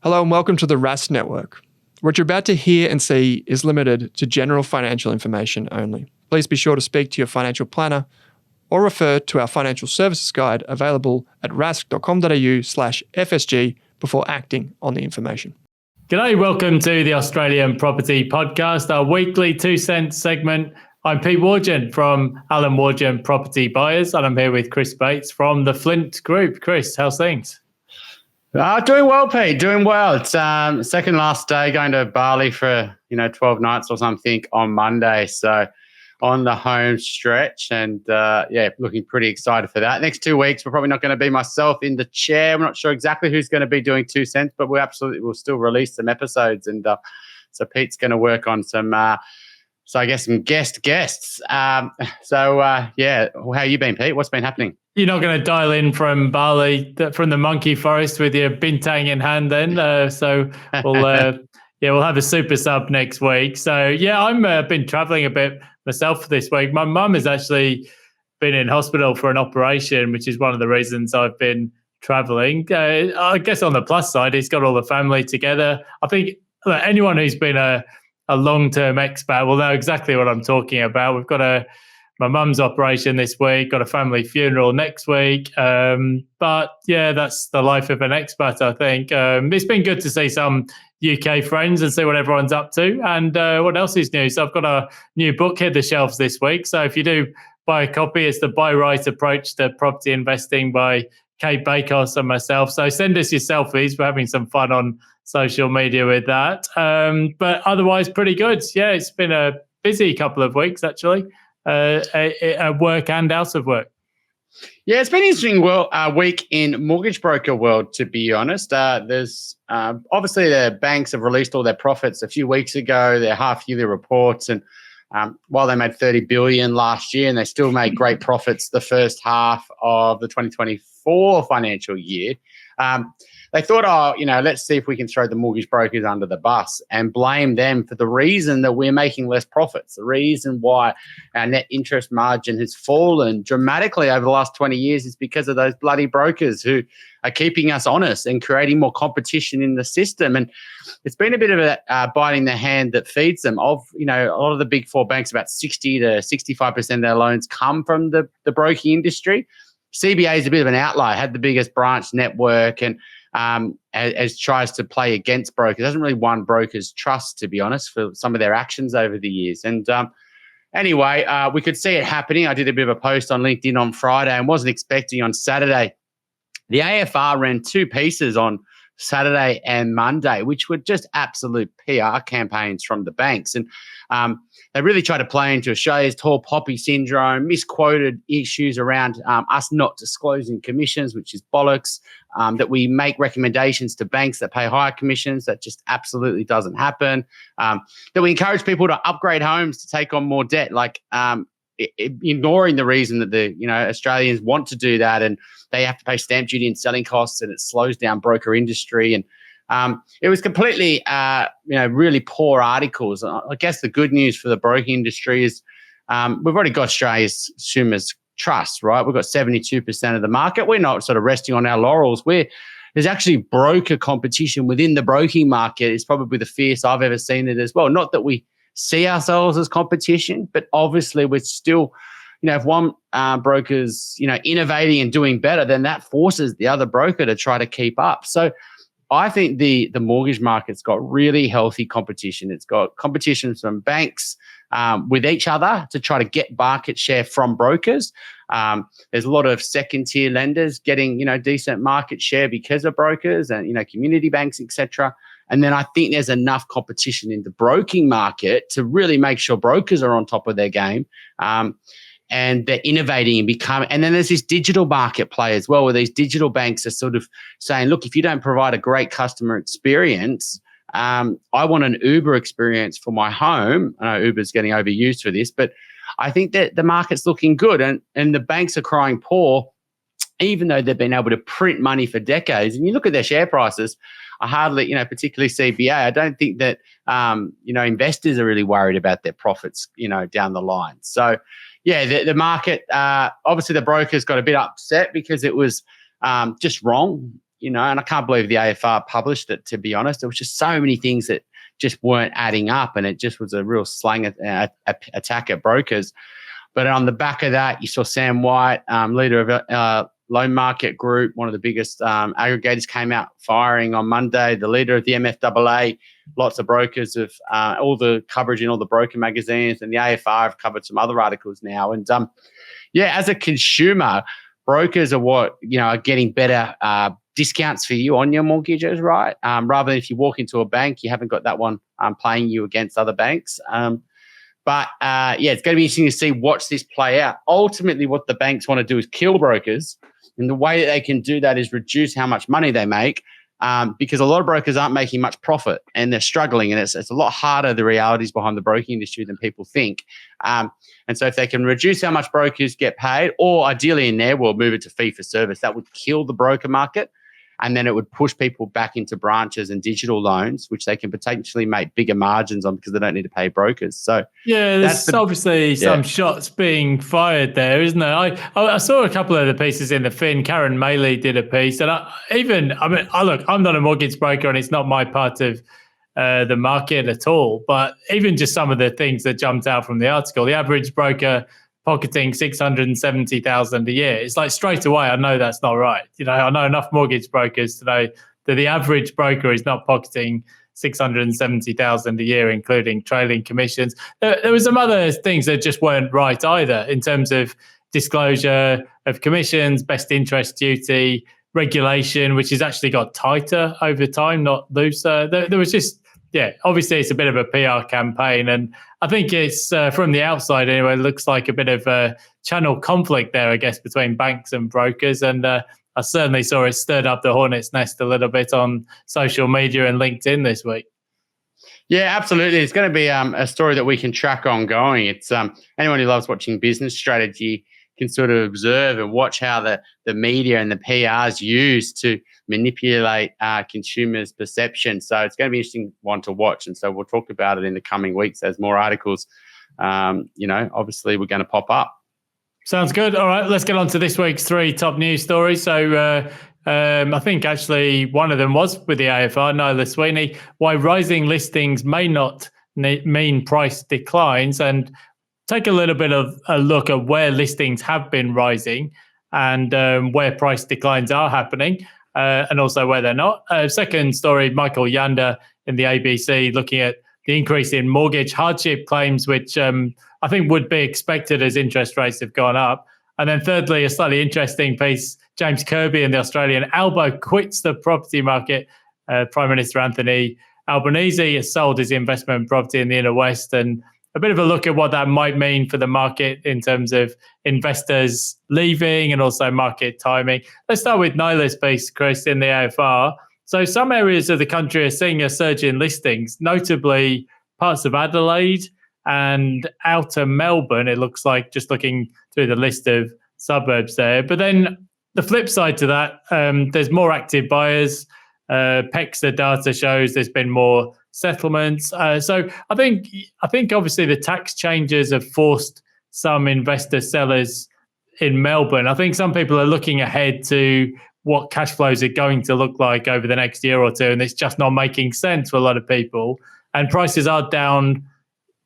Hello and welcome to the Rask Network. What you're about to hear and see is limited to general financial information only. Please be sure to speak to your financial planner or refer to our financial services guide available at rask.com.au/FSG before acting on the information. G'day, welcome to the Australian Property Podcast, our weekly 2 cent segment. I'm Pete Wargent from Wargent Property Buyers, and I'm here with Chris Bates from the Flint Group. Chris, how's things? Doing well, Pete. Doing well. It's second last day going to Bali for 12 nights or something on Monday. So on the home stretch, and looking pretty excited for that. Next 2 weeks, we're probably not going to be myself in the chair. I'm not sure exactly who's going to be doing 2 cents, but we'll still release some episodes, and so Pete's going to work on some. So I guess some guests. How you been, Pete? What's been happening? You're not going to dial in from Bali, from the monkey forest with your bintang in hand then. So we'll have a super sub next week. So yeah, I'm been traveling a bit myself this week. My mum has actually been in hospital for an operation, which is one of the reasons I've been traveling. I guess on the plus side, he's got all the family together. I think anyone who's been a long-term expat will know exactly what I'm talking about. We've got my mum's operation this week, got a family funeral next week. But yeah, that's the life of an expat, I think. It's been good to see some UK friends and see what everyone's up to. And what else is new? So I've got a new book hit the shelves this week. So if you do buy a copy, it's The Buy Right Approach to Property Investing by Kate Bakos and myself. So send us your selfies. We're having some fun on social media with that. But otherwise, pretty good. Yeah, it's been a busy couple of weeks, actually. At work and out of work. Yeah, it's been an interesting week in mortgage broker world, to be honest. There's obviously the banks have released all their profits a few weeks ago, their half-yearly reports, and while they made $30 billion last year, and they still made great profits the first half of the 2024 financial year, they thought, let's see if we can throw the mortgage brokers under the bus and blame them for the reason that we're making less profits, the reason why our net interest margin has fallen dramatically over the last 20 years is because of those bloody brokers who are keeping us honest and creating more competition in the system. And it's been a bit of a biting the hand that feeds them. A lot of the big four banks, about 60 to 65% of their loans come from the broking industry. CBA is a bit of an outlier, had the biggest branch network, and as tries to play against brokers. Hasn't really won brokers' trust, to be honest, for some of their actions over the years. And anyway, we could see it happening. I did a bit of a post on LinkedIn on Friday and wasn't expecting on Saturday. The AFR ran 2 pieces on Saturday and Monday, which were just absolute PR campaigns from the banks. And they really tried to play into Australia's tall poppy syndrome, misquoted issues around us not disclosing commissions, which is bollocks, that we make recommendations to banks that pay higher commissions. That just absolutely doesn't happen. That we encourage people to upgrade homes to take on more debt, ignoring the reason that the Australians want to do that, and they have to pay stamp duty and selling costs, and it slows down broker industry. And it was completely, really poor articles. I guess the good news for the broking industry is we've already got Australia's consumers' trust, right? We've got 72% of the market. We're not sort of resting on our laurels. There's actually broker competition within the broking market. It's probably the fiercest I've ever seen it as well. Not that we see ourselves as competition, but obviously we're still, if one broker's, innovating and doing better, then that forces the other broker to try to keep up. So I think the mortgage market's got really healthy competition. It's got competition from banks with each other to try to get market share from brokers. There's a lot of second-tier lenders getting, decent market share because of brokers and, community banks, etc. And then I think there's enough competition in the broking market to really make sure brokers are on top of their game. And they're innovating and becoming, and then there's this digital market play as well, where these digital banks are sort of saying, look, if you don't provide a great customer experience, I want an Uber experience for my home. I know Uber's getting overused for this, but I think that the market's looking good, and the banks are crying poor, even though they've been able to print money for decades. And you look at their share prices, I hardly, particularly CBA, I don't think that, investors are really worried about their profits, down the line. So, yeah, the market, obviously the brokers got a bit upset because it was just wrong. and I can't believe the AFR published it, to be honest. There was just so many things that just weren't adding up, and it just was a real slang attack at brokers. But on the back of that, you saw Sam White, leader of Loan Market Group, one of the biggest aggregators, came out firing on Monday. The leader of the MFAA, lots of brokers have all the coverage in all the broker magazines, and the AFR have covered some other articles now. And as a consumer, brokers are are getting better discounts for you on your mortgages, right? Rather than if you walk into a bank, you haven't got that one playing you against other banks. But it's going to be interesting to watch this play out. Ultimately, what the banks want to do is kill brokers. And the way that they can do that is reduce how much money they make, because a lot of brokers aren't making much profit and they're struggling. And it's a lot harder, the realities behind the broking industry, than people think. And so if they can reduce how much brokers get paid, or ideally in their world, move it to fee for service, that would kill the broker market. And then it would push people back into branches and digital loans, which they can potentially make bigger margins on because they don't need to pay brokers. So there's obviously some shots being fired there, isn't there? I saw a couple of the pieces in the Fin. Karen Maley did a piece, and I'm not a mortgage broker, and it's not my part of the market at all. But even just some of the things that jumped out from the article, the average broker pocketing 670,000 a year. It's like straight away, I know that's not right. I know enough mortgage brokers to know that the average broker is not pocketing 670,000 a year, including trailing commissions. There were some other things that just weren't right either in terms of disclosure of commissions, best interest duty, regulation, which has actually got tighter over time, not looser. There was just, obviously it's a bit of a PR campaign, and I think it's from the outside anyway, it looks like a bit of a channel conflict there, I guess, between banks and brokers. And I certainly saw it stirred up the hornet's nest a little bit on social media and LinkedIn this week. Yeah, absolutely. It's going to be a story that we can track ongoing. It's anyone who loves watching business strategy can sort of observe and watch how the media and the PRs use to manipulate consumers' perception. So it's going to be an interesting one to watch. And so we'll talk about it in the coming weeks as more articles, obviously we're going to pop up. Sounds good. All right, let's get on to this week's 3 top news stories. So I think actually one of them was with the AFR, Nyla Sweeney, why rising listings may not mean price declines, and take a little bit of a look at where listings have been rising and where price declines are happening, and also where they're not. Second story, Michael Yander in the ABC looking at the increase in mortgage hardship claims, which I think would be expected as interest rates have gone up. And then thirdly, a slightly interesting piece, James Kirby in the Australian Albo quits the property market. Prime Minister Anthony Albanese has sold his investment property in the inner west, and a bit of a look at what that might mean for the market in terms of investors leaving and also market timing. Let's start with Nyla's piece, Chris, in the AFR. So some areas of the country are seeing a surge in listings, notably parts of Adelaide and outer Melbourne, it looks like, just looking through the list of suburbs there. But then the flip side to that, there's more active buyers. PEXA data shows there's been more settlements. So I think obviously the tax changes have forced some investor sellers in Melbourne. I think some people are looking ahead to what cash flows are going to look like over the next year or two, and it's just not making sense for a lot of people. And prices are down,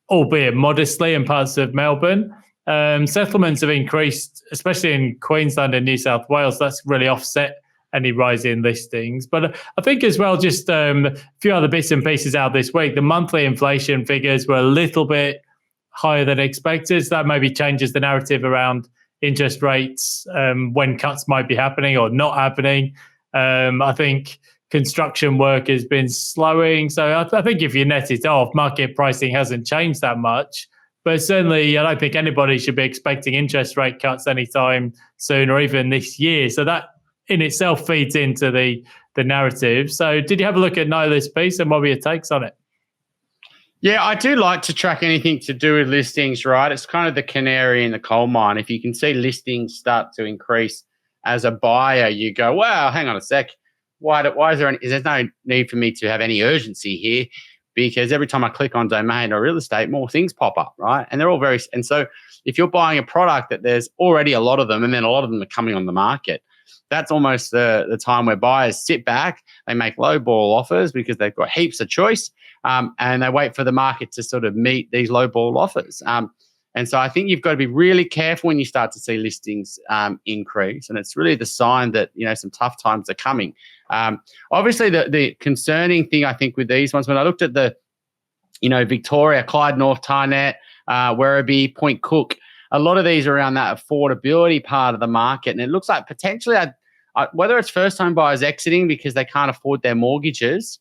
albeit modestly, in parts of Melbourne. Settlements have increased, especially in Queensland and New South Wales. That's really offset any rise in listings. But I think as well, just a few other bits and pieces out this week. The monthly inflation figures were a little bit higher than expected. So that maybe changes the narrative around interest rates, when cuts might be happening or not happening. I think construction work has been slowing. So I think if you net it off, market pricing hasn't changed that much. But certainly I don't think anybody should be expecting interest rate cuts anytime soon or even this year. So that in itself feeds into the narrative. So did you have a look at Nyla's piece, and what were your takes on it? Yeah, I do like to track anything to do with listings, right? It's kind of the canary in the coal mine. If you can see listings start to increase as a buyer, you go, wow, hang on a sec. Why is there there's no need for me to have any urgency here, because every time I click on domain or real estate, more things pop up, right? And they're all and so if you're buying a product that there's already a lot of them, and then a lot of them are coming on the market, that's almost the time where buyers sit back, they make low ball offers because they've got heaps of choice, and they wait for the market to sort of meet these low ball offers. And so I think you've got to be really careful when you start to see listings increase. And it's really the sign that, some tough times are coming. Obviously, the concerning thing, I think, with these ones, when I looked at the, Victoria, Clyde North, Tarnet, Werribee, Point Cook, a lot of these are around that affordability part of the market. And it looks like potentially, whether it's first-time buyers exiting because they can't afford their mortgages,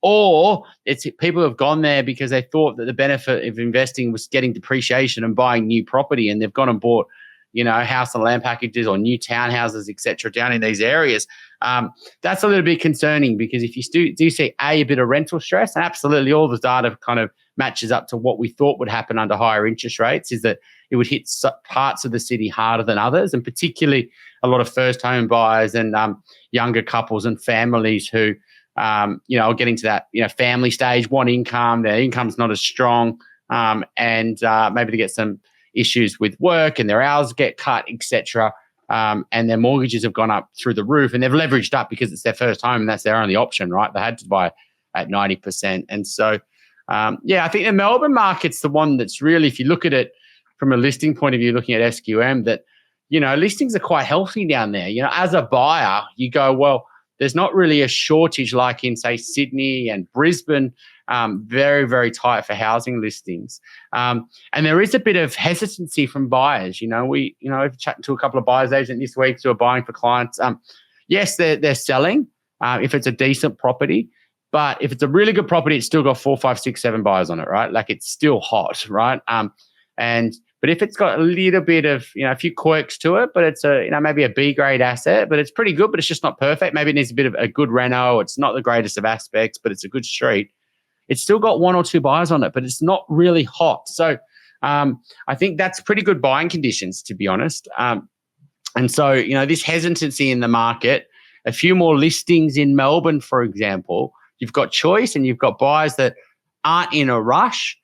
or it's people who have gone there because they thought that the benefit of investing was getting depreciation and buying new property, and they've gone and bought, house and land packages or new townhouses, et cetera, down in these areas. That's a little bit concerning, because if you do see a bit of rental stress, and absolutely all the data kind of matches up to what we thought would happen under higher interest rates, is that it would hit parts of the city harder than others, and particularly a lot of first home buyers and younger couples and families who are getting to that, family stage, one income, their income's not as strong, and maybe they get some issues with work and their hours get cut, etc. And their mortgages have gone up through the roof, and they've leveraged up because it's their first home and that's their only option, right? They had to buy at 90%. And so, I think the Melbourne market's the one that's really, if you look at it from a listing point of view, looking at SQM, that, listings are quite healthy down there. As a buyer, you go, well, there's not really a shortage like in, say, Sydney and Brisbane, very, very tight for housing listings. And there is a bit of hesitancy from buyers. We've chatted to a couple of buyers agents this week who are buying for clients. Yes, they're selling if it's a decent property, but if it's a really good property, it's still got 4, 5, 6, 7 buyers on it, right? Like, it's still hot, right? But if it's got a little bit of, a few quirks to it, but it's maybe a B grade asset, but it's pretty good, but it's just not perfect. Maybe it needs a bit of a good reno. It's not the greatest of aspects, but it's a good street. It's still got 1 or 2 buyers on it, but it's not really hot. So I think that's pretty good buying conditions, to be honest. And so, this hesitancy in the market, a few more listings in Melbourne, for example, you've got choice and you've got buyers that aren't in a rush,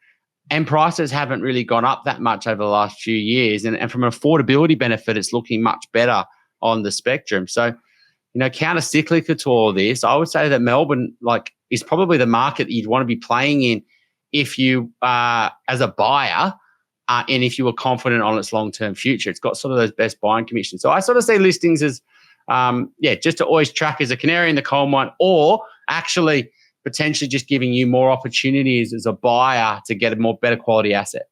and prices haven't really gone up that much over the last few years. And from an affordability benefit, it's looking much better on the spectrum. So, counter-cyclical to all this, I would say that Melbourne, is probably the market that you'd want to be playing in if you, as a buyer, and if you were confident on its long-term future. It's got sort of those best buying commissions. So I sort of see listings as, just to always track as a canary in the coal mine, or actually potentially just giving you more opportunities as a buyer to get a better quality asset.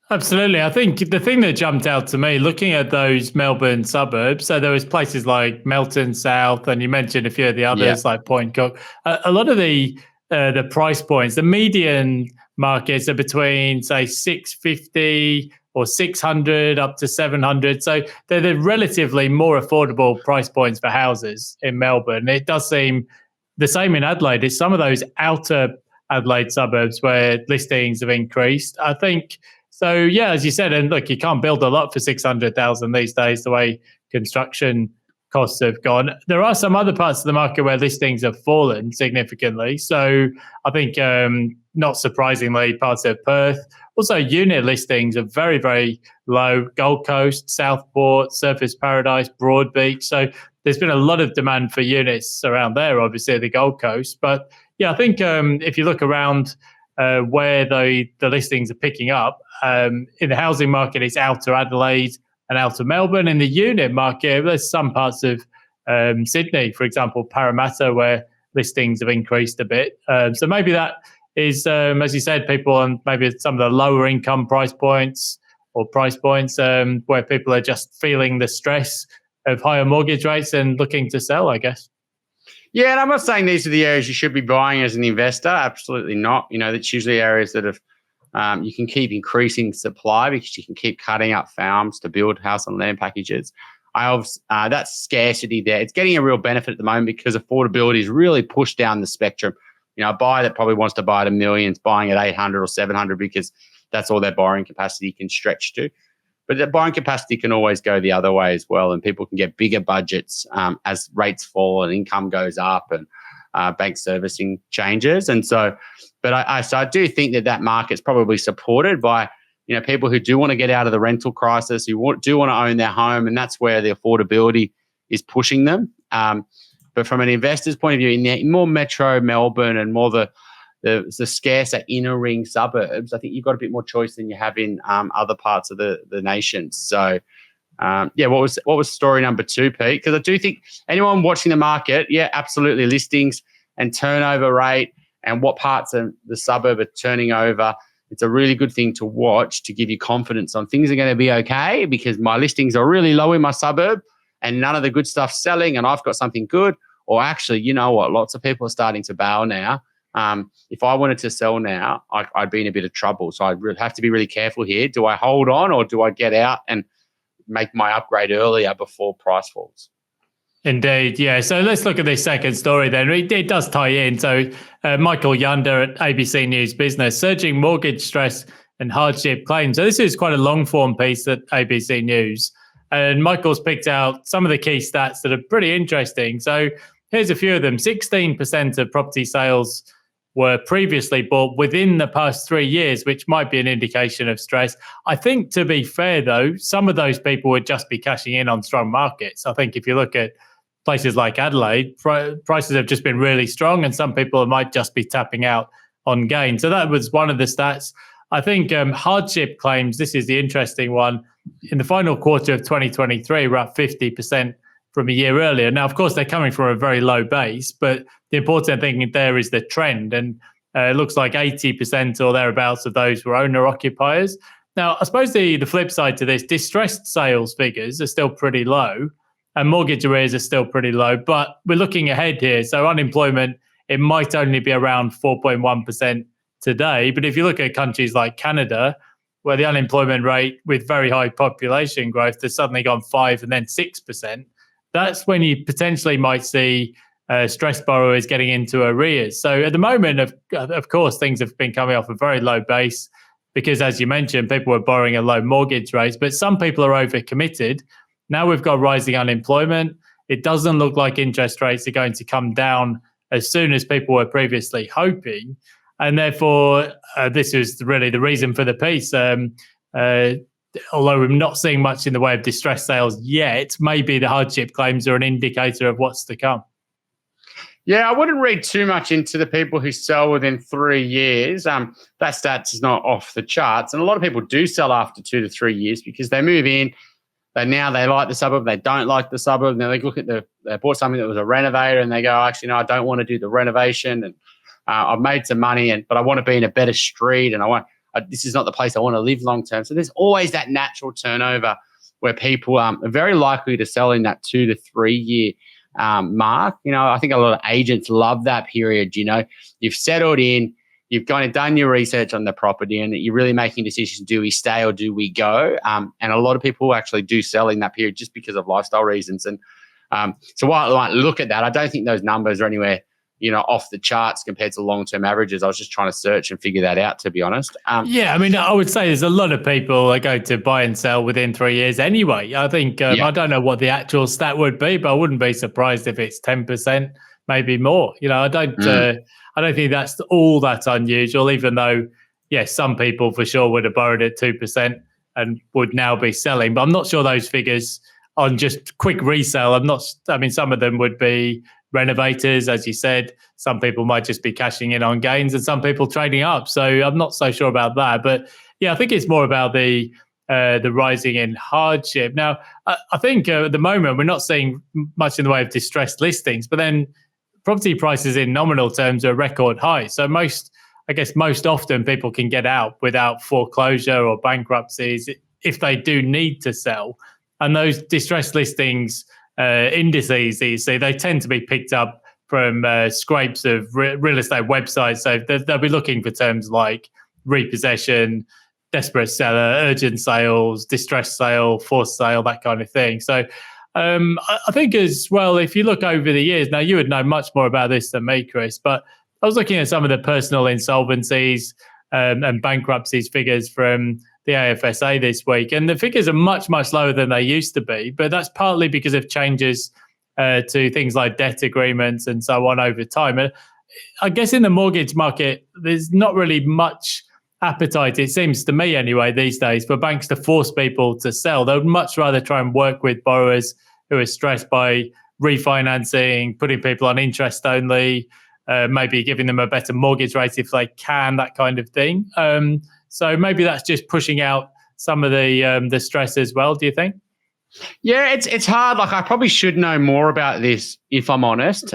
Absolutely. I think the thing that jumped out to me looking at those Melbourne suburbs, so there was places like Melton South, and you mentioned a few of the others like Point Cook. A lot of the price points, the median markets are between, say, 650 or 600 up to 700. So they're the relatively more affordable price points for houses in Melbourne. It does seem the same in Adelaide. It's some of those outer Adelaide suburbs where listings have increased, I think. So, yeah, as you said, and look, you can't build a lot for 600,000 these days, the way construction costs have gone. There are some other parts of the market where listings have fallen significantly. So I think, not surprisingly, parts of Perth. Also, unit listings are very, very low. Gold Coast, Southport, Surfers Paradise, Broadbeach. So there's been a lot of demand for units around there, obviously, at the Gold Coast. But, yeah, I think if you look around where the listings are picking up, in the housing market, it's outer Adelaide and outer Melbourne. In the unit market, there's some parts of Sydney, for example, Parramatta, where listings have increased a bit. So maybe that is, as you said, people on maybe some of the lower income price points where people are just feeling the stress of higher mortgage rates and looking to sell, I guess. Yeah, and I'm not saying these are the areas you should be buying as an investor. Absolutely not. That's usually areas that have you can keep increasing supply because you can keep cutting up farms to build house and land packages. That's scarcity there. It's getting a real benefit at the moment because affordability is really pushed down the spectrum. A buyer that probably wants to buy at $1 million is buying at 800 or 700 because that's all their borrowing capacity can stretch to. But the borrowing capacity can always go the other way as well, and people can get bigger budgets as rates fall and income goes up and bank servicing changes. And so, but I do think that market's probably supported by people who do want to get out of the rental crisis, who do want to own their home, and that's where the affordability is pushing them. But from an investor's point of view, in the more metro Melbourne and more the scarcer inner ring suburbs, I think you've got a bit more choice than you have in other parts of the nation. So, what was story number 2, Pete? Because I do think anyone watching the market, absolutely, listings and turnover rate and what parts of the suburb are turning over. It's a really good thing to watch to give you confidence on things are going to be okay because my listings are really low in my suburb and none of the good stuff's selling and I've got something good. Or actually, you know what? Lots of people are starting to bail now. If I wanted to sell now, I'd be in a bit of trouble. So I'd have to be really careful here. Do I hold on or do I get out and make my upgrade earlier before price falls? Indeed, yeah. So let's look at this second story then. It does tie in. So Michael Yunder at ABC News Business, surging mortgage stress and hardship claims. So this is quite a long form piece at ABC News. And Michael's picked out some of the key stats that are pretty interesting. So here's a few of them. 16% of property sales were previously bought within the past 3 years, which might be an indication of stress. I think, to be fair, though, some of those people would just be cashing in on strong markets. I think if you look at places like Adelaide, prices have just been really strong, and some people might just be tapping out on gain. So that was one of the stats. I think hardship claims, this is the interesting one. In the final quarter of 2023, we're up 50% from a year earlier. Now, of course, they're coming from a very low base, but the important thing there is the trend. And it looks like 80% or thereabouts of those were owner-occupiers. Now, I suppose the flip side to this, distressed sales figures are still pretty low and mortgage arrears are still pretty low, but we're looking ahead here. So unemployment, it might only be around 4.1% today. But if you look at countries like Canada, where the unemployment rate with very high population growth has suddenly gone 5 and then 6%, that's when you potentially might see stressed borrowers getting into arrears. So at the moment, of course, things have been coming off a very low base because, as you mentioned, people were borrowing at low mortgage rates, but some people are overcommitted. Now we've got rising unemployment. It doesn't look like interest rates are going to come down as soon as people were previously hoping. And therefore, this is really the reason for the piece. Although we're not seeing much in the way of distressed sales yet, maybe the hardship claims are an indicator of what's to come. Yeah, I wouldn't read too much into the people who sell within 3 years. That stats is not off the charts. And a lot of people do sell after 2 to 3 years because they move in, they like the suburb, they don't like the suburb. Now they look at they bought something that was a renovator and they go, actually, no, I don't want to do the renovation. And I've made some money, but I want to be in a better street and this is not the place I want to live long term. So there's always that natural turnover where people are very likely to sell in that 2 to 3 year mark. I think a lot of agents love that period. You've settled in, you've gone and done your research on the property and you're really making decisions. Do we stay or do we go? And a lot of people actually do sell in that period just because of lifestyle reasons. And so while I might look at that, I don't think those numbers are anywhere off the charts compared to long-term averages. I was just trying to search and figure that out, to be honest. I would say there's a lot of people that go to buy and sell within 3 years anyway. I think, I don't know what the actual stat would be, but I wouldn't be surprised if it's 10%, maybe more. I don't think that's all that unusual, even though, yes, some people for sure would have borrowed at 2% and would now be selling. But I'm not sure those figures on just quick resale. Some of them would be renovators, as you said. Some people might just be cashing in on gains and some people trading up. So I'm not so sure about that. But yeah, I think it's more about the rising in hardship. Now, I think at the moment we're not seeing much in the way of distressed listings, but then property prices in nominal terms are record high. So most often people can get out without foreclosure or bankruptcies if they do need to sell. And those distressed listings indices, you see, they tend to be picked up from scrapes of real estate websites. So they'll be looking for terms like repossession, desperate seller, urgent sales, distressed sale, forced sale, that kind of thing. So I think as well, if you look over the years, now you would know much more about this than me, Chris, but I was looking at some of the personal insolvencies and bankruptcies figures from the AFSA this week, and the figures are much, much lower than they used to be, but that's partly because of changes to things like debt agreements and so on over time. And I guess in the mortgage market, there's not really much appetite, it seems to me anyway, these days, for banks to force people to sell. They would much rather try and work with borrowers who are stressed by refinancing, putting people on interest only, maybe giving them a better mortgage rate if they can, that kind of thing. So maybe that's just pushing out some of the stress as well, do you think? Yeah, it's hard. Like, I probably should know more about this if I'm honest.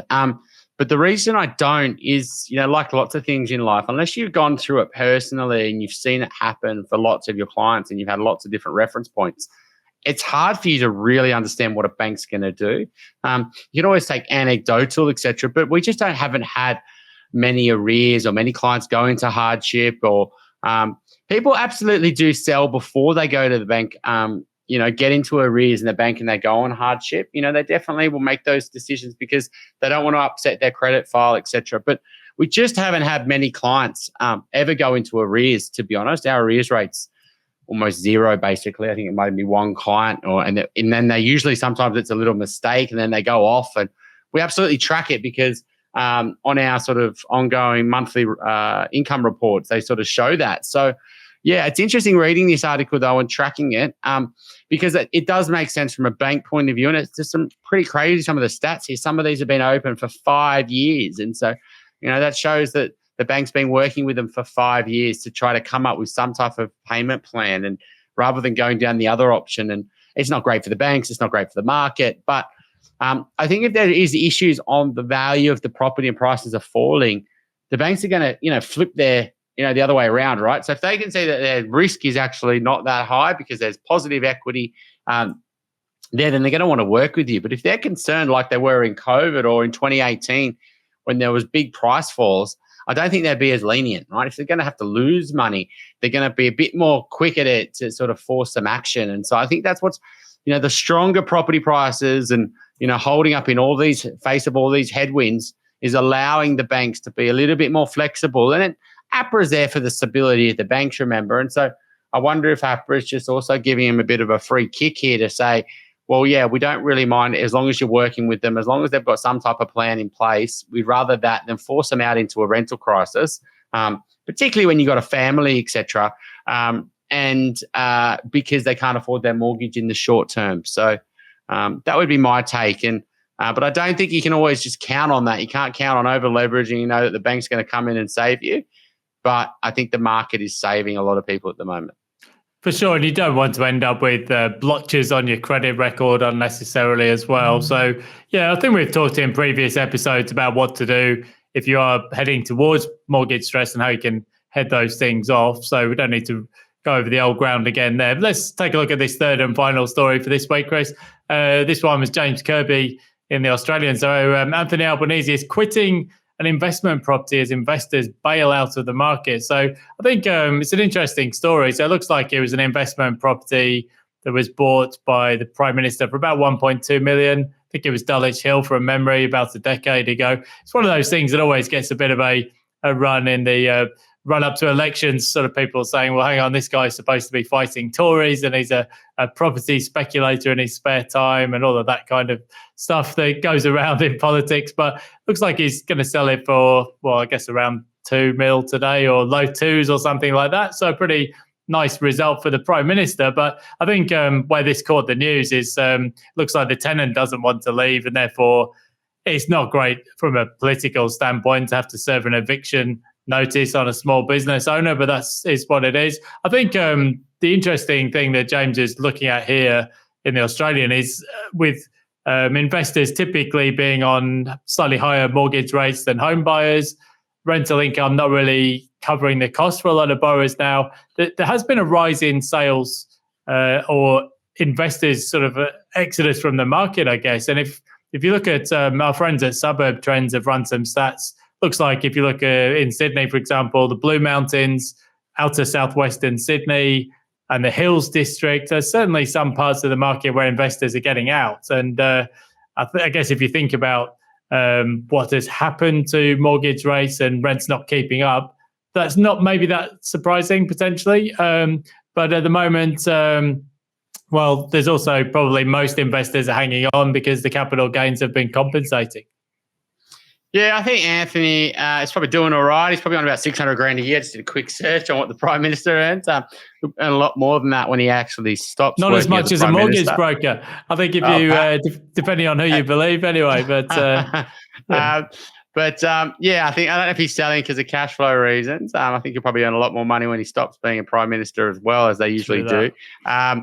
But the reason I don't is, like lots of things in life, unless you've gone through it personally and you've seen it happen for lots of your clients and you've had lots of different reference points, it's hard for you to really understand what a bank's going to do. You can always take anecdotal, etc., but we just haven't had many arrears or many clients go into hardship, or people absolutely do sell before they go to the bank. Get into arrears in the bank and they go on hardship. They definitely will make those decisions because they don't want to upset their credit file, etc. But we just haven't had many clients ever go into arrears, to be honest. Our arrears rate's almost zero, basically. I think it might be one client, and then they usually, sometimes it's a little mistake and then they go off, and we absolutely track it because on our sort of ongoing monthly income reports, they sort of show that. So yeah, it's interesting reading this article though and tracking it because it does make sense from a bank point of view, and it's just some pretty crazy, some of the stats here. Some of these have been open for 5 years, and so that shows that the bank's been working with them for 5 years to try to come up with some type of payment plan, and rather than going down the other option. And it's not great for the banks, it's not great for the market, but I think if there is issues on the value of the property and prices are falling, the banks are going to flip their the other way around, right? So if they can see that their risk is actually not that high because there's positive equity then they're going to want to work with you. But if they're concerned like they were in COVID or in 2018 when there was big price falls, I don't think they'd be as lenient, right? If they're going to have to lose money, they're going to be a bit more quick at it to sort of force some action. And so I think that's what's, the stronger property prices and, holding up in face of all these headwinds is allowing the banks to be a little bit more flexible. And APRA is there for the stability of the banks, remember? And so I wonder if APRA is just also giving them a bit of a free kick here to say, well, yeah, we don't really mind as long as you're working with them, as long as they've got some type of plan in place. We'd rather that than force them out into a rental crisis, particularly when you've got a family, etc., and because they can't afford their mortgage in the short term. So that would be my take. But I don't think you can always just count on that. You can't count on over leveraging, that the bank's going to come in and save you. But I think the market is saving a lot of people at the moment. For sure, and you don't want to end up with blotches on your credit record unnecessarily as well. So, yeah, I think we've talked in previous episodes about what to do if you are heading towards mortgage stress and how you can head those things off. So we don't need to go over the old ground again there. But let's take a look at this third and final story for this week, Chris. This one was James Kirby in the Australian. So Anthony Albanese is quitting an investment property as investors bail out of the market. So I think it's an interesting story. So it looks like it was an investment property that was bought by the Prime Minister for about 1.2 million. I think it was Dulwich Hill from memory about a decade ago. It's one of those things that always gets a bit of a run in the run up to elections, sort of people saying, well, hang on, this guy's supposed to be fighting Tories and he's a property speculator in his spare time and all of that kind of stuff that goes around in politics. But looks like he's going to sell it for, well, I guess around 2 mil today or low twos or something like that. So a pretty nice result for the Prime Minister. But I think where this caught the news is looks like the tenant doesn't want to leave, and therefore it's not great from a political standpoint to have to serve an eviction notice on a small business owner, but is what it is. I think the interesting thing that James is looking at here in the Australian is with investors typically being on slightly higher mortgage rates than home buyers, rental income not really covering the cost for a lot of borrowers now. There has been a rise in sales or investors sort of exodus from the market, I guess. And if you look at our friends at Suburb Trends have run some stats. Looks like if you look in Sydney, for example, the Blue Mountains, outer southwestern Sydney, and the Hills District, there's certainly some parts of the market where investors are getting out. And I guess if you think about what has happened to mortgage rates and rents not keeping up, that's not maybe that surprising potentially. But at the moment, well, there's also probably most investors are hanging on because the capital gains have been compensating. Yeah, I think Anthony is probably doing all right. He's probably on about 600 grand a year. Just did a quick search on what the Prime Minister earns. And a lot more than that when he actually stops. Not as much as a mortgage broker. I think if you, depending on who you believe anyway, but... yeah, I think, I don't know if he's selling because of cash flow reasons. I think he'll probably earn a lot more money when he stops being a Prime Minister as well, as they usually do. I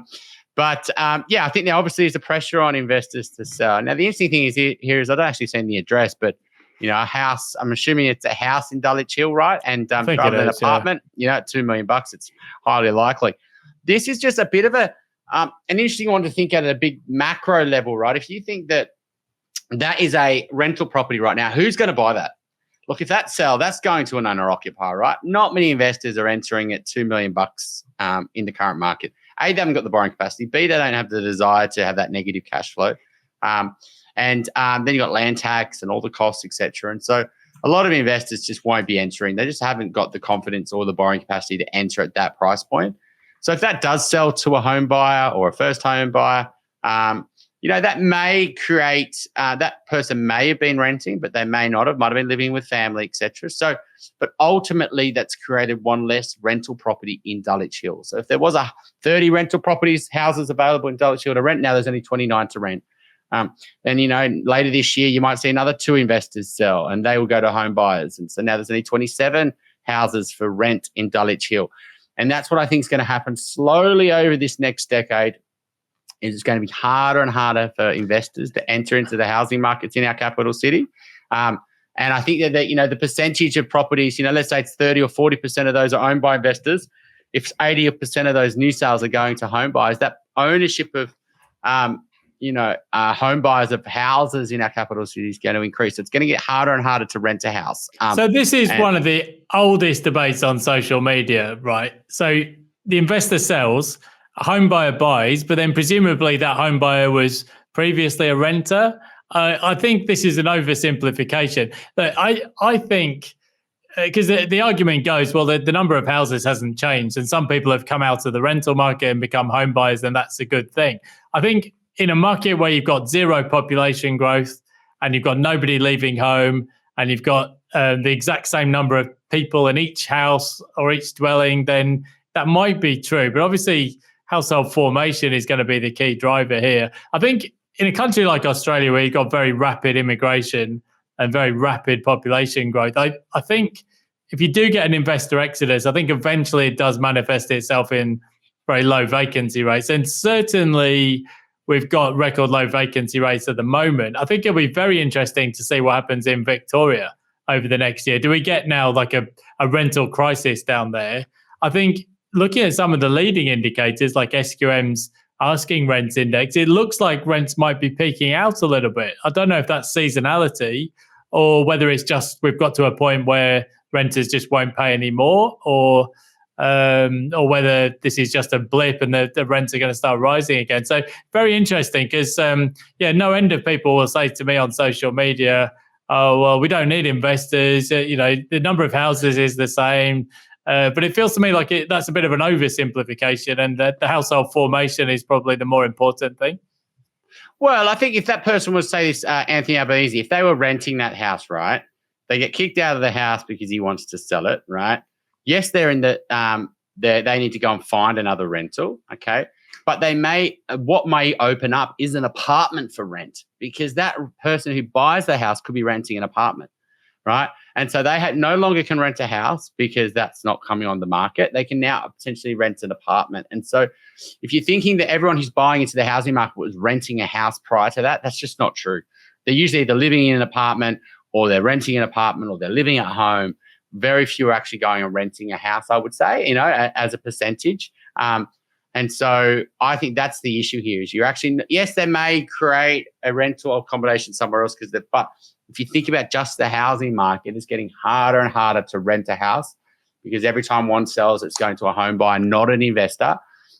think there obviously is a pressure on investors to sell. Now, the interesting thing is here is I don't actually see the address, but a house. I'm assuming it's a house in Dulwich Hill, right? And rather than an apartment, at $2 million, it's highly likely. This is just a bit of an interesting one to think at a big macro level, right? If you think that is a rental property right now, who's going to buy that? Look, if that sells, that's going to an owner-occupier, right? Not many investors are entering at $2 million in the current market. A, they haven't got the borrowing capacity. B, they don't have the desire to have that negative cash flow. Then you've got land tax and all the costs, etc. And so a lot of investors just won't be entering. They just haven't got the confidence or the borrowing capacity to enter at that price point. So if that does sell to a home buyer or a first home buyer, that may create, that person may have been renting, but they may not have, might have been living with family, etc. So, but ultimately that's created one less rental property in Dulwich Hill. So if there was 30 rental houses available in Dulwich Hill to rent, now there's only 29 to rent. Later this year, you might see another 2 investors sell and they will go to home buyers. And so now there's only 27 houses for rent in Dulwich Hill. And that's what I think is going to happen slowly over this next decade. It's going to be harder and harder for investors to enter into the housing markets in our capital city. And I think that the percentage of properties, let's say it's 30 or 40% of those are owned by investors. If 80% of those new sales are going to home buyers, that ownership of home buyers of houses in our capital city is going to increase. So it's going to get harder and harder to rent a house. So this is one of the oldest debates on social media, right? So the investor sells, a home buyer buys, but then presumably that home buyer was previously a renter. I think this is an oversimplification. I think, because the argument goes, well, the number of houses hasn't changed, and some people have come out of the rental market and become home buyers, and that's a good thing. I think in a market where you've got zero population growth and you've got nobody leaving home and you've got the exact same number of people in each house or each dwelling, then that might be true. But obviously, household formation is going to be the key driver here. I think in a country like Australia, where you've got very rapid immigration and very rapid population growth, I think if you do get an investor exodus, I think eventually it does manifest itself in very low vacancy rates. And certainly we've got record low vacancy rates at the moment. I think it'll be very interesting to see what happens in Victoria over the next year. Do we get now like a rental crisis down there? I think looking at some of the leading indicators like SQM's asking rents index, it looks like rents might be peaking out a little bit. I don't know if that's seasonality or whether it's just we've got to a point where renters just won't pay anymore, or whether this is just a blip and the rents are going to start rising again. So very interesting because, no end of people will say to me on social media, oh, well, we don't need investors. The number of houses is the same. But it feels to me like that's a bit of an oversimplification, and that the household formation is probably the more important thing. Well, I think if that person was, say this, Anthony Albanese, if they were renting that house, right, they get kicked out of the house because he wants to sell it, right? Yes, they're in the they need to go and find another rental, okay? But what may open up is an apartment for rent, because that person who buys the house could be renting an apartment, right? And so they no longer can rent a house because that's not coming on the market. They can now potentially rent an apartment. And so if you're thinking that everyone who's buying into the housing market was renting a house prior to that, that's just not true. They're usually either living in an apartment, or they're renting an apartment, or they're living at home. Very few are actually going and renting a house, I would say, as a percentage. And so I think that's the issue here is yes, they may create a rental accommodation somewhere else, but if you think about just the housing market, it's getting harder and harder to rent a house, because every time one sells, it's going to a home buyer, not an investor.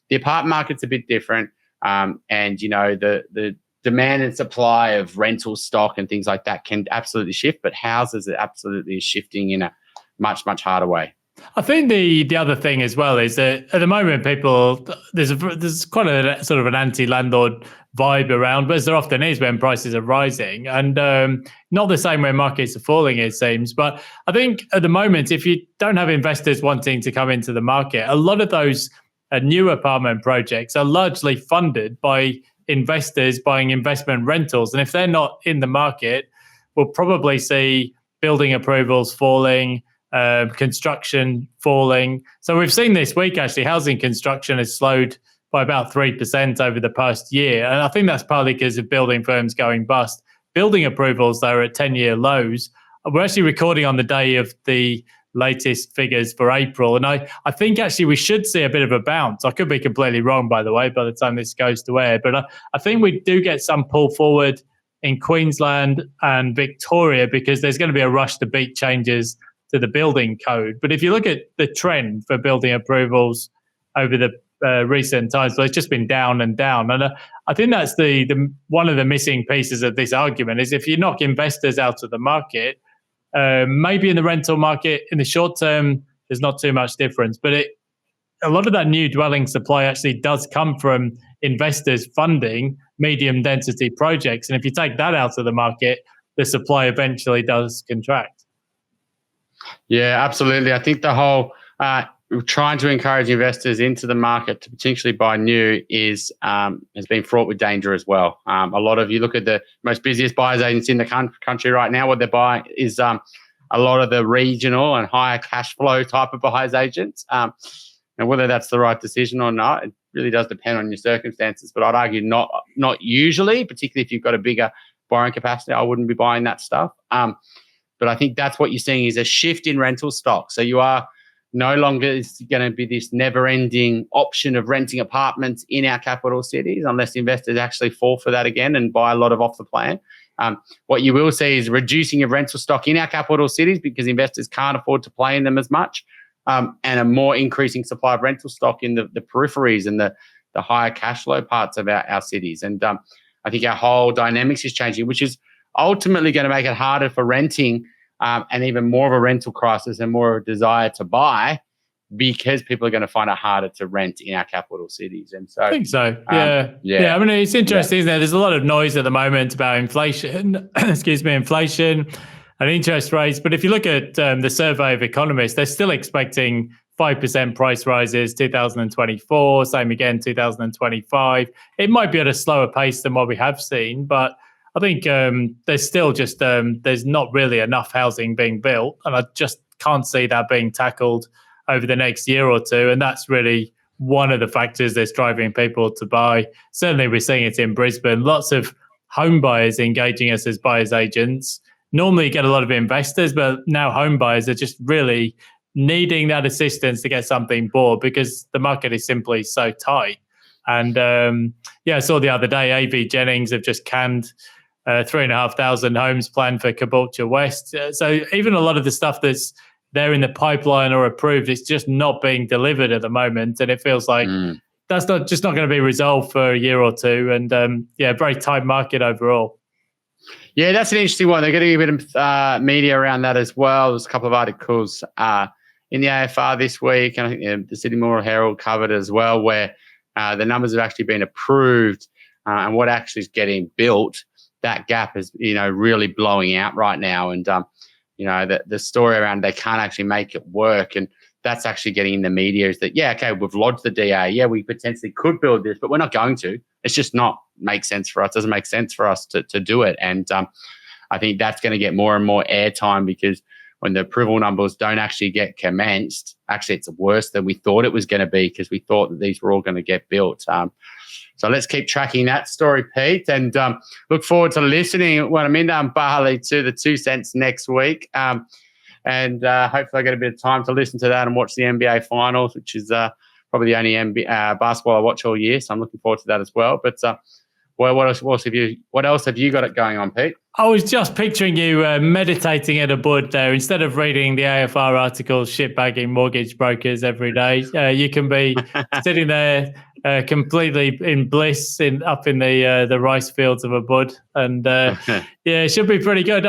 The apartment market's a bit different. And the demand and supply of rental stock and things like that can absolutely shift, but houses are absolutely shifting in a much, much harder way. I think the other thing as well is that at the moment there's quite a sort of an anti-landlord vibe around, but as there often is when prices are rising, and not the same when markets are falling, it seems. But I think at the moment, if you don't have investors wanting to come into the market, a lot of those new apartment projects are largely funded by investors buying investment rentals, and if they're not in the market, we'll probably see building approvals falling, construction falling. So we've seen this week, actually, housing construction has slowed by about 3% over the past year. And I think that's partly because of building firms going bust. Building approvals, though, are at 10-year lows. We're actually recording on the day of the latest figures for April. And I think actually we should see a bit of a bounce. I could be completely wrong, by the way, by the time this goes to air. But I think we do get some pull forward in Queensland and Victoria because there's going to be a rush to beat changes to the building code. But if you look at the trend for building approvals over the recent times, well, it's just been down and down. And I think that's the one of the missing pieces of this argument is if you knock investors out of the market, maybe in the rental market in the short term, there's not too much difference. But a lot of that new dwelling supply actually does come from investors funding medium density projects. And if you take that out of the market, the supply eventually does contract. Yeah, absolutely. I think the whole trying to encourage investors into the market to potentially buy new has been fraught with danger as well. A lot of you look at the most busiest buyers agents in the country right now. What they're buying is a lot of the regional and higher cash flow type of buyers agents. And whether that's the right decision or not, it really does depend on your circumstances. But I'd argue not usually, particularly if you've got a bigger borrowing capacity. I wouldn't be buying that stuff. But I think that's what you're seeing is a shift in rental stock. So you are no longer going to be this never-ending option of renting apartments in our capital cities unless investors actually fall for that again and buy a lot of off the plan. What you will see is reducing of rental stock in our capital cities because investors can't afford to play in them as much, and a more increasing supply of rental stock in the peripheries and the higher cash flow parts of our cities. And I think our whole dynamics is changing, which is ultimately going to make it harder for renting and even more of a rental crisis and more of a desire to buy because people are going to find it harder to rent in our capital cities. And so I think so. Yeah. I mean, it's interesting, isn't there? There's a lot of noise at the moment about inflation, inflation and interest rates. But if you look at the survey of economists, they're still expecting 5% price rises 2024, same again 2025. It might be at a slower pace than what we have seen, but I think there's still just there's not really enough housing being built, and I just can't see that being tackled over the next year or two. And that's really one of the factors that's driving people to buy. Certainly, we're seeing it in Brisbane. Lots of home buyers engaging us as buyers agents. Normally, you get a lot of investors, but now home buyers are just really needing that assistance to get something bought because the market is simply so tight. And I saw the other day AV Jennings have just canned 3,500 homes planned for Caboolture West. So even a lot of the stuff that's there in the pipeline or approved, it's just not being delivered at the moment. And it feels like that's not going to be resolved for a year or two. And very tight market overall. Yeah, that's an interesting one. They're getting a bit of media around that as well. There's a couple of articles in the AFR this week, and I think the Sydney Morning Herald covered as well, where the numbers have actually been approved and what actually is getting built. That gap is, really blowing out right now. And, the story around they can't actually make it work. And that's actually getting in the media is that, we've lodged the DA. Yeah, we potentially could build this, but we're not going to. It's just not make sense for us. It doesn't make sense for us to do it. And I think that's going to get more and more airtime because when the approval numbers don't actually get commenced, actually it's worse than we thought it was going to be because we thought that these were all going to get built. So let's keep tracking that story, Pete, and look forward to listening when I'm in Bali to the 2 cents next week. And hopefully I get a bit of time to listen to that and watch the NBA Finals, which is probably the only NBA basketball I watch all year. So I'm looking forward to that as well. But what else have you got it going on, Pete? I was just picturing you meditating at a bud there. Instead of reading the AFR articles, shitbagging mortgage brokers every day, you can be sitting there completely in bliss up in the rice fields of a bud. And it should be pretty good.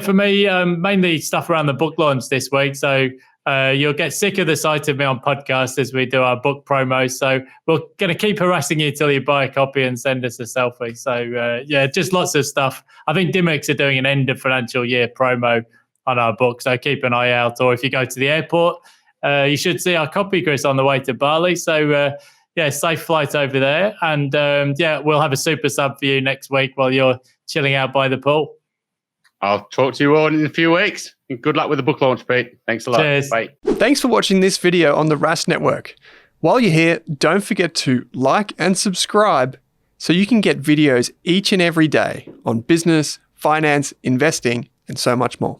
For me, mainly stuff around the book launch this week. So You'll get sick of the sight of me on podcasts as we do our book promo. So we're going to keep harassing you till you buy a copy and send us a selfie. So just lots of stuff. I think Dimex are doing an end of financial year promo on our book. So keep an eye out. Or if you go to the airport, you should see our copy, Chris, on the way to Bali. So safe flight over there. And we'll have a super sub for you next week while you're chilling out by the pool. I'll talk to you all in a few weeks. Good luck with the book launch, Pete. Thanks a lot. Cheers. Bye. Thanks for watching this video on the Rask Network. While you're here, don't forget to like and subscribe so you can get videos each and every day on business, finance, investing, and so much more.